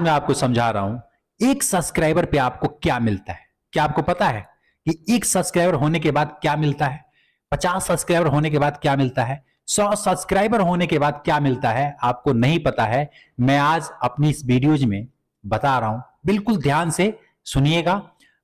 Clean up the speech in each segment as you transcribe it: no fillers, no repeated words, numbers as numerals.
मैं आपको समझा रहा हूं एक सब्सक्राइबर पे आपको क्या मिलता है। क्या आपको पता है कि एक सब्सक्राइबर होने के बाद क्या मिलता है? 50 सब्सक्राइबर होने के बाद क्या मिलता है? 100 सब्सक्राइबर होने के बाद क्या मिलता है? आपको नहीं पता है। मैं आज अपनी इस वीडियोज में बता रहा हूं, बिल्कुल ध्यान से सुनिएगा।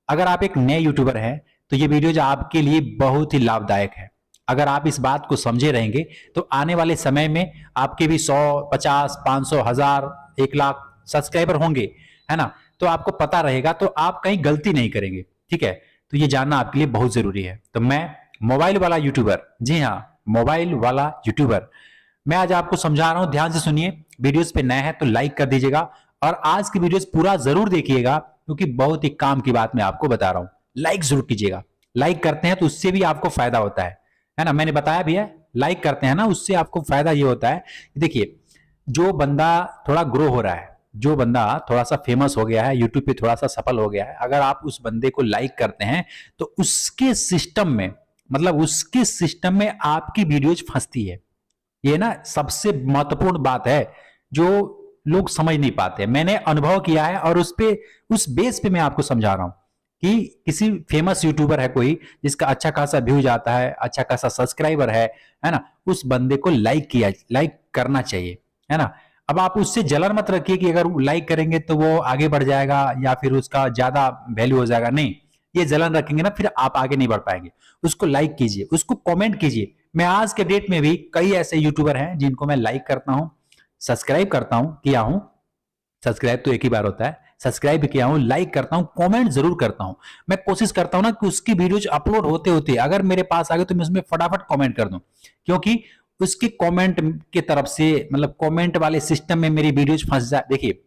अगर आप एक नए यूट्यूबर हैं तो ये वीडियोज आपके लिए बहुत ही लाभदायक है। अगर आप इस बात को समझे रहेंगे तो आने वाले समय में आपके भी 100, 50, 500, 1000, 1 लाख सब्सक्राइबर होंगे, है ना? तो आपको पता रहेगा, तो आप कहीं गलती नहीं करेंगे। ठीक है, तो ये जानना आपके लिए बहुत जरूरी है। तो मैं मोबाइल वाला यूट्यूबर, जी हाँ, मोबाइल वाला यूट्यूबर, मैं आज आपको समझा रहा हूं। ध्यान से सुनिए। वीडियोस पे नए हैं तो लाइक कर दीजिएगा और आज की वीडियोस पूरा जरूर देखिएगा, क्योंकि बहुत ही काम की बात मैं आपको बता रहा हूं। लाइक जरूर कीजिएगा। लाइक करते हैं तो उससे भी आपको फायदा होता है ना? मैंने बताया भी है, लाइक करते हैं ना, उससे आपको फायदा ये होता है। देखिए, जो बंदा थोड़ा ग्रो हो रहा है, जो बंदा थोड़ा सा फेमस हो गया है, यूट्यूब पे थोड़ा सा सफल हो गया है, अगर आप उस बंदे को लाइक करते हैं तो उसके सिस्टम में, मतलब उसके सिस्टम में आपकी वीडियोज फंसती है। ये ना सबसे महत्वपूर्ण बात है जो लोग समझ नहीं पाते। मैंने अनुभव किया है और उस बेस पे मैं आपको समझा रहा हूं कि किसी फेमस यूट्यूबर है कोई जिसका अच्छा खासा व्यूज आता है, अच्छा खासा सब्सक्राइबर है ना? उस बंदे को लाइक करना चाहिए, है ना? अब आप उससे जलन मत रखिए कि अगर लाइक करेंगे तो वो आगे बढ़ जाएगा या फिर उसका ज्यादा वैल्यू हो जाएगा। नहीं, ये जलन रखेंगे ना फिर आप आगे नहीं बढ़ पाएंगे। उसको लाइक कीजिए, उसको कमेंट कीजिए। मैं आज के डेट में भी कई ऐसे यूट्यूबर हैं जिनको मैं लाइक करता हूं, सब्सक्राइब करता हूं, किया हूं। सब्सक्राइब तो एक ही बार होता है। सब्सक्राइब किया हूं, लाइक करता हूं, कमेंट जरूर करता हूं। मैं कोशिश करता हूं ना कि उसकी वीडियोज अपलोड होते होते अगर मेरे पास आ गए तो मैं उसमें फटाफट कमेंट कर दूं, क्योंकि उसकी कमेंट की तरफ से, मतलब कमेंट वाले सिस्टम में मेरी वीडियोज फंस जाए। देखिए,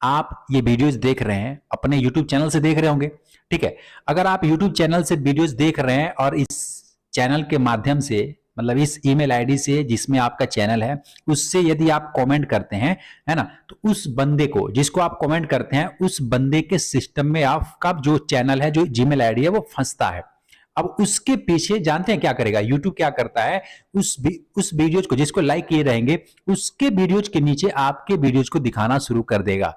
आप ये वीडियोज देख रहे हैं, अपने यूट्यूब चैनल से देख रहे होंगे, ठीक है? अगर आप यूट्यूब चैनल से वीडियोज देख रहे हैं और इस चैनल के माध्यम से, मतलब इस ईमेल आईडी से जिसमें आपका चैनल है, उससे यदि आप कमेंट करते हैं, है ना, तो उस बंदे को, जिसको आप कमेंट करते हैं, उस बंदे के सिस्टम में आपका जो चैनल है, जो जीमेल आईडी है, वो फंसता है। अब उसके पीछे जानते हैं क्या करेगा यूट्यूब? क्या करता है, उस वीडियोज को, जिसको लाइक किए रहेंगे, उसके वीडियोज के नीचे आपके वीडियोज को दिखाना शुरू कर देगा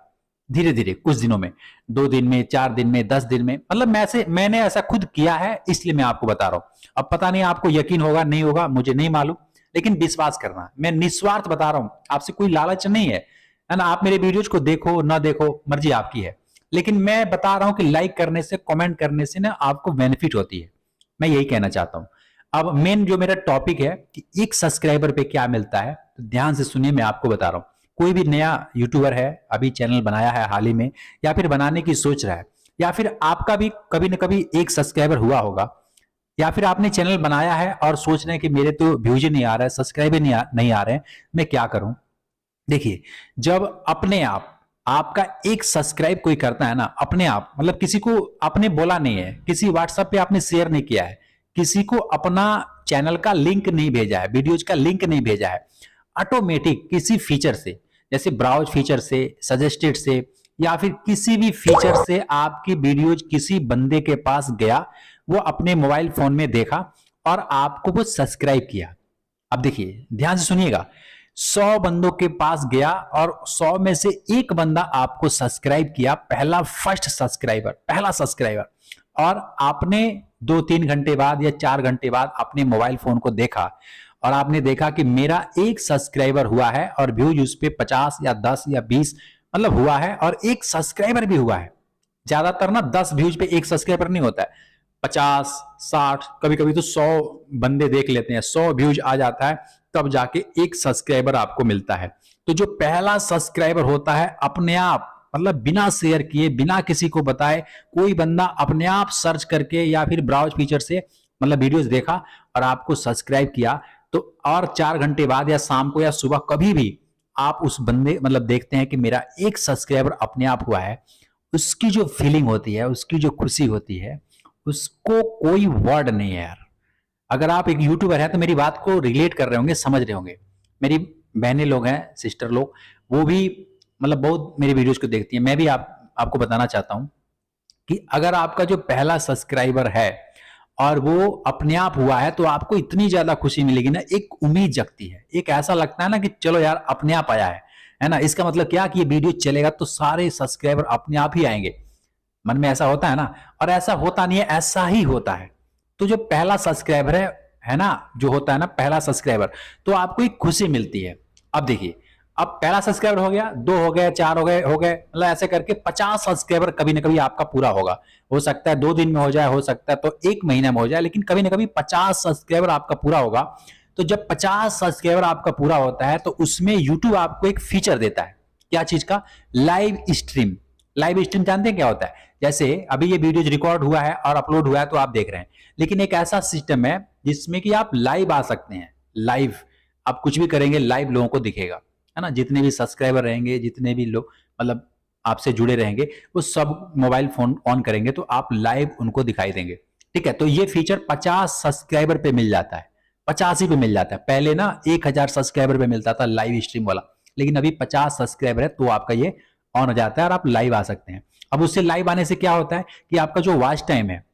धीरे धीरे, कुछ दिनों में, 2 दिन में, 4 दिन में, 10 दिन में। मतलब मैंने ऐसा खुद किया है, इसलिए मैं आपको बता रहा हूं। अब पता नहीं आपको यकीन होगा नहीं होगा, मुझे नहीं मालूम, लेकिन विश्वास करना, मैं निस्वार्थ बता रहा हूं, आपसे कोई लालच नहीं है ना? आप मेरे वीडियोज को देखो ना देखो, मर्जी आपकी है, लेकिन मैं बता रहा हूं कि लाइक करने से, कमेंट करने से ना आपको बेनिफिट होती है। मैं यही कहना चाहता हूं। अब मेन जो मेरा टॉपिक है कि एक सब्सक्राइबर पे क्या मिलता है, तो ध्यान से सुनिए, मैं आपको बता रहा हूं। कोई भी नया यूट्यूबर है, अभी चैनल बनाया है हाल ही में, या फिर बनाने की सोच रहा है, या फिर आपका भी कभी न कभी एक सब्सक्राइबर हुआ होगा, या फिर आपने चैनल बनाया है और सोच रहे हैं कि मेरे तो व्यूज नहीं आ रहा है, सब्सक्राइबर नहीं आ रहे हैं, मैं क्या करूं? देखिए, जब अपने आप आपका एक सब्सक्राइब कोई करता है ना, अपने आप, मतलब किसी को आपने बोला नहीं है, किसी व्हाट्सएप पे आपने शेयर नहीं किया है, किसी को अपना चैनल का लिंक नहीं भेजा है, वीडियोज का लिंक नहीं भेजा है, ऑटोमेटिक किसी फीचर से, जैसे ब्राउज फीचर से, सजेस्टेड से, या फिर किसी भी फीचर से आपकी वीडियोज किसी बंदे के पास गया, वो अपने मोबाइल फोन में देखा और आपको वो सब्सक्राइब किया। अब देखिए, ध्यान से सुनिएगा, 100 बंदों के पास गया और 100 में से एक बंदा आपको सब्सक्राइब किया, फर्स्ट सब्सक्राइबर, पहला सब्सक्राइबर, और आपने 2-3 घंटे बाद या 4 घंटे बाद अपने मोबाइल फोन को देखा और आपने देखा कि मेरा एक सब्सक्राइबर हुआ है और व्यूज उस पे 50 या 10 या 20 मतलब हुआ है, और एक सब्सक्राइबर भी हुआ है। ज्यादातर ना 10 व्यूज पे एक सब्सक्राइबर नहीं होता है, 50, 60, कभी कभी तो 100 बंदे देख लेते हैं, 100 व्यूज आ जाता है, तब जाके एक सब्सक्राइबर आपको मिलता है। तो जो पहला सब्सक्राइबर होता है, अपने आप, मतलब बिना शेयर किए, बिना किसी को बताए, कोई बंदा अपने आप सर्च करके या फिर ब्राउज फीचर से, मतलब वीडियोस देखा और आपको सब्सक्राइब किया, तो और 4 घंटे बाद या शाम को या सुबह कभी भी आप उस बंदे, मतलब देखते हैं कि मेरा एक सब्सक्राइबर अपने आप हुआ है, उसकी जो फीलिंग होती है, उसकी जो खुशी होती है, उसको कोई वर्ड नहीं है यार। अगर आप एक यूट्यूबर हैं तो मेरी बात को रिलेट कर रहे होंगे, समझ रहे होंगे। मेरी बहनें लोग हैं, सिस्टर लोग, वो भी मतलब बहुत मेरी वीडियोस को देखती हैं। मैं भी आपको बताना चाहता हूं कि अगर आपका जो पहला सब्सक्राइबर है और वो अपने आप हुआ है, तो आपको इतनी ज्यादा खुशी मिलेगी ना, एक उम्मीद जगती है, एक ऐसा लगता है ना कि चलो यार अपने आप आया है ना। इसका मतलब क्या कि ये वीडियो चलेगा तो सारे सब्सक्राइबर अपने आप ही आएंगे। मन में ऐसा होता है ना, और ऐसा होता नहीं है, ऐसा ही होता है। तो जो पहला सब्सक्राइबर है ना, जो होता है ना पहला सब्सक्राइबर, तो आपको एक खुशी मिलती है। अब देखिए, अब पहला सब्सक्राइबर हो गया, 2 हो गए, 4 हो गए, मतलब ऐसे करके 50 सब्सक्राइबर कभी ना कभी आपका पूरा होगा। हो सकता है 2 दिन में हो जाए, हो सकता है तो 1 महीने में हो जाए, लेकिन कभी ना कभी 50 सब्सक्राइबर आपका पूरा होगा। तो जब 50 सब्सक्राइबर आपका पूरा होता है तो उसमें यूट्यूब आपको एक फीचर देता है। क्या चीज का? Live stream. लाइव स्ट्रीम जानते हैं क्या होता है? जैसे अभी ये वीडियो रिकॉर्ड हुआ है और अपलोड हुआ है तो आप देख रहे हैं, लेकिन एक ऐसा सिस्टम है जिसमें कि आप लाइव आ सकते हैं। लाइव आप कुछ भी करेंगे, लाइव लोगों को दिखेगा, है ना। जितने भी सब्सक्राइबर रहेंगे, जितने भी लोग मतलब आपसे जुड़े रहेंगे, वो सब मोबाइल फोन ऑन करेंगे तो आप लाइव उनको दिखाई देंगे। ठीक है, तो ये फीचर 50 सब्सक्राइबर पे मिल जाता है, 50 ही पे मिल जाता है। पहले ना 1000 सब्सक्राइबर पे मिलता था लाइव स्ट्रीम वाला, लेकिन अभी 50 सब्सक्राइबर है तो आपका ये ऑन हो जाता है और आप लाइव आ सकते हैं। अब उससे लाइव आने से क्या होता है कि आपका जो वॉच टाइम है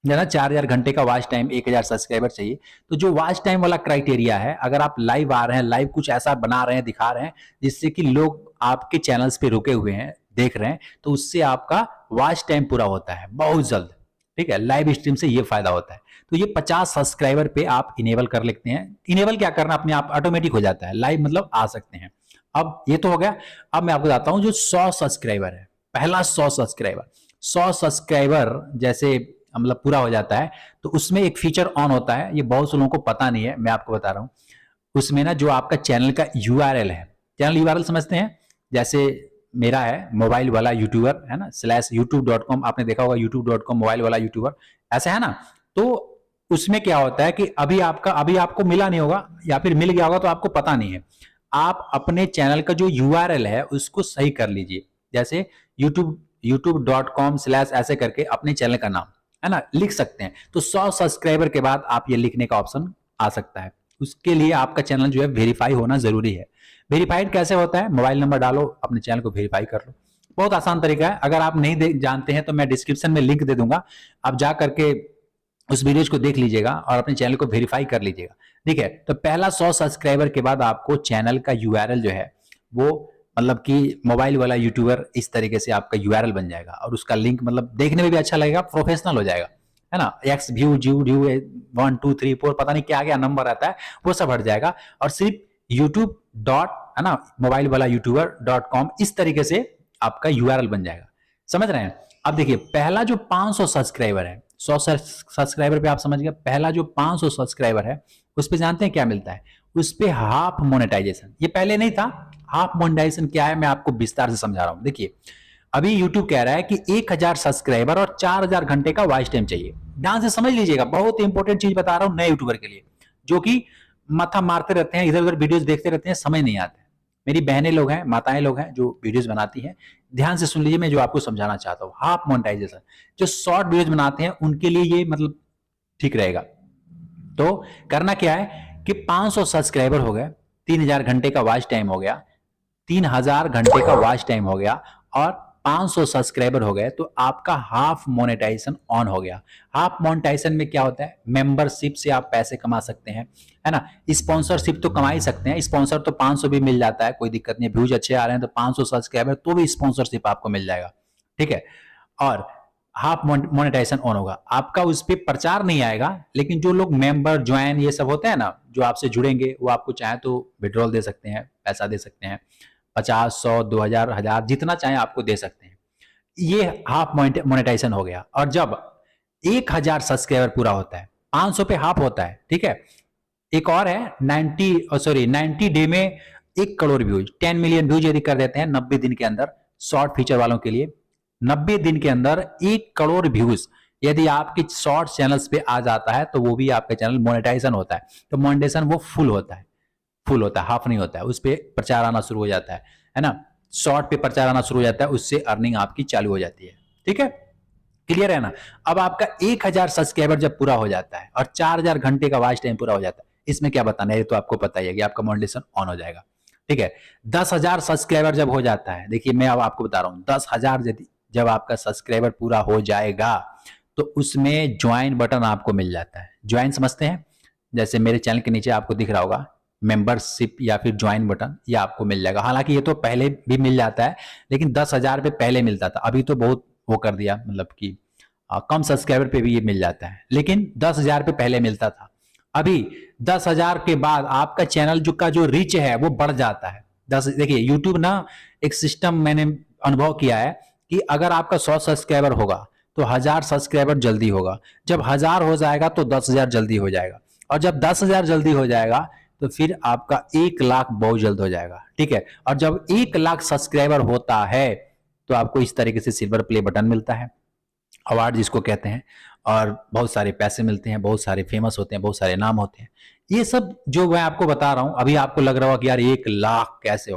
ना, 4000 घंटे का वॉच टाइम, 1000 सब्सक्राइबर चाहिए, तो जो वॉच टाइम वाला क्राइटेरिया है, अगर आप लाइव आ रहे हैं, लाइव कुछ ऐसा बना रहे हैं, दिखा रहे हैं जिससे कि लोग आपके चैनल्स पे रुके हुए हैं, देख रहे हैं, तो उससे आपका वॉच टाइम पूरा होता है बहुत जल्द। ठीक है, लाइव स्ट्रीम से ये फायदा होता है। तो ये 50 सब्सक्राइबर पे आप इनेबल कर लेते हैं। इनेबल क्या करना, अपने आप ऑटोमेटिक हो जाता है, लाइव मतलब आ सकते हैं। अब ये तो हो गया। अब मैं आपको बताता हूं जो 100 सब्सक्राइबर है, पहला 100 सब्सक्राइबर, 100 सब्सक्राइबर जैसे मतलब पूरा हो जाता है तो उसमें एक फीचर ऑन होता है। ये बहुत से लोगों को पता नहीं है, मैं आपको बता रहा हूं। उसमें ना जो आपका चैनल का यूआरएल है, चैनल यूआरएल समझते हैं? जैसे मेरा है मोबाइल वाला यूट्यूबर, है ना, /youtube.com, आपने देखा होगा youtube.com मोबाइल वाला यूट्यूबर, ऐसा है ना। तो उसमें क्या होता है कि अभी आपको मिला नहीं होगा, या फिर मिल गया होगा तो आपको पता नहीं है। आप अपने चैनल का जो यूआरएल है उसको सही कर लीजिए। जैसे youtube.com/ ऐसे करके अपने चैनल का नाम, है ना, लिख सकते हैं। तो 100 सब्सक्राइबर के बाद आप ये लिखने का ऑप्शन आ सकता है। उसके लिए आपका चैनल जो है वेरीफाई होना जरूरी है। वेरीफाइड कैसे होता है? मोबाइल नंबर डालो, अपने चैनल को वेरीफाई कर लो। बहुत आसान तरीका है। अगर आप नहीं जानते हैं तो मैं डिस्क्रिप्शन में लिंक दे दूंगा, आप जा करके उस वीडियो को देख लीजिएगा और अपने चैनल को वेरीफाई कर लीजिएगा। ठीक है, तो पहला 100 सब्सक्राइबर के बाद आपको चैनल का यूआरएल जो है वो मतलब कि मोबाइल वाला यूट्यूबर इस तरीके से आपका यूआरएल बन जाएगा, और उसका लिंक मतलब देखने में भी अच्छा लगेगा, प्रोफेशनल हो जाएगा, है ना। एक्स व्यू जी ड्यू 1 2 3 4 पता नहीं क्या क्या नंबर आता है, वो सब हट जाएगा, और सिर्फ यूट्यूब डॉट, है ना, मोबाइल वाला यूट्यूबर.com इस तरीके से आपका यूआरएल बन जाएगा। समझ रहे हैं? अब देखिए, पहला जो 500 सब्सक्राइबर है, 100 सब्सक्राइबर पे आप समझ गए, पहला जो 500 सब्सक्राइबर है उस पे जानते हैं क्या मिलता है? उस पे हाफ मोनेटाइजेशन। ये पहले नहीं था। हाफ मोनेटाइजेशन क्या है मैं आपको विस्तार से समझा रहा हूं। देखिए, अभी YouTube कह रहा है कि 1000 सब्सक्राइबर और 4000 घंटे का वॉच टाइम चाहिए। ध्यान से समझ लीजिएगा, बहुत इंपॉर्टेंट चीज बता रहा हूं नए यूट्यूबर के लिए, जो कि माथा मारते रहते हैं, इधर उधर वीडियोस देखते रहते हैं, समझ नहीं आते। मेरी बहनें लोग हैं, माताएं लोग हैं जो वीडियोस बनाती हैं, ध्यान से सुन लीजिए मैं जो आपको समझाना चाहता हूँ। हाफ मोनेटाइजेशन, जो शॉर्ट वीडियोस बनाते हैं उनके लिए ये मतलब ठीक रहेगा। तो करना क्या है कि 500 सब्सक्राइबर हो गए, 3000 घंटे का वॉच टाइम हो गया, 3000 घंटे का वॉच टाइम हो गया, और 500 सब्सक्राइबर हो गए, तो आपका हाफ मोनेटाइजेशन ऑन हो गया। हाफ मोनेटाइजेशन में क्या होता है? मेंबरशिप से आप पैसे कमा सकते हैं, है ना। स्पॉन्सरशिप तो कमा ही सकते हैं, स्पॉन्सर तो 500 भी मिल जाता है, कोई दिक्कत नहीं। व्यूज अच्छे आ रहे हैं तो 500 सब्सक्राइबर तो भी स्पॉन्सरशिप आपको मिल जाएगा। ठीक है, और हाफ मोनेटाइजेशन ऑन होगा आपका, उस पर प्रचार नहीं आएगा, लेकिन जो लोग मेंबर ज्वाइन ये सब होते हैं ना, जो आपसे जुड़ेंगे, वो आपको चाहे तो विड्रॉल दे सकते हैं, पैसा दे सकते हैं, 50 100 2000 1000 जितना चाहे आपको दे सकते हैं। ये हाफ मोनेटाइजेशन हो गया। और जब 1000 सब्सक्राइबर पूरा होता है, 500 पे हाफ होता है, ठीक है। एक और है 90 डे में 1 करोड़ व्यूज, 10 मिलियन व्यूज यदि कर देते हैं 90 दिन के अंदर, शॉर्ट फीचर वालों के लिए 90 दिन के अंदर 1 करोड़ व्यूज यदि आपके शॉर्ट चैनल्स पे आ जाता है तो वो भी आपका चैनल मोनेटाइजेशन होता है। तो मोनेटाइजेशन वो फुल होता है, फुल होता है, हाफ नहीं होता है। उस पर प्रचार आना शुरू हो जाता है ना। शॉर्ट पे प्रचार आना शुरू हो जाता है, उससे अर्निंग आपकी चालू हो जाती है। ठीक है, क्लियर है ना। अब आपका 1000 सब्सक्राइबर जब पूरा हो जाता है और 4000 घंटे का वॉच टाइम पूरा हो जाता है, इसमें क्या बताना है, ये तो आपको पता ही है कि आपका मोनेटाइजेशन ऑन हो जाएगा। ठीक है, 10,000 सब्सक्राइबर जब हो जाता है, देखिए मैं अब आपको बता रहा हूं, 10,000 जब आपका सब्सक्राइबर पूरा हो जाएगा तो उसमें ज्वाइन बटन आपको मिल जाता है। ज्वाइन समझते हैं? जैसे मेरे चैनल के नीचे आपको दिख रहा होगा, मेंबरशिप या फिर ज्वाइन बटन, ये आपको मिल जाएगा। हालांकि ये तो पहले भी मिल जाता है, लेकिन 10,000 पे पहले मिलता था, अभी तो बहुत वो कर दिया, मतलब कि कम सब्सक्राइबर पे भी ये मिल जाता है, लेकिन 10,000 पे पहले मिलता था। अभी 10,000 के बाद आपका चैनल का जो रीच है वो बढ़ जाता है। देखिए यूट्यूब ना एक सिस्टम मैंने अनुभव किया है कि अगर आपका 100 सब्सक्राइबर होगा तो 1,000 सब्सक्राइबर जल्दी होगा, जब 1,000 हो जाएगा तो 10,000 जल्दी हो जाएगा, और जब 10,000 जल्दी हो जाएगा तो फिर आपका 1,00,000 बहुत जल्द हो जाएगा। ठीक है, और जब 1,00,000 सब्सक्राइबर होता है तो आपको इस तरीके से सिल्वर प्ले बटन मिलता है, अवार्ड जिसको कहते हैं, और बहुत सारे पैसे मिलते हैं, बहुत सारे फेमस होते हैं, बहुत सारे नाम होते हैं। ये सब जो मैं आपको बता रहा हूं, अभी आपको लग रहा होगा कि यार 1,00,000 कैसे हो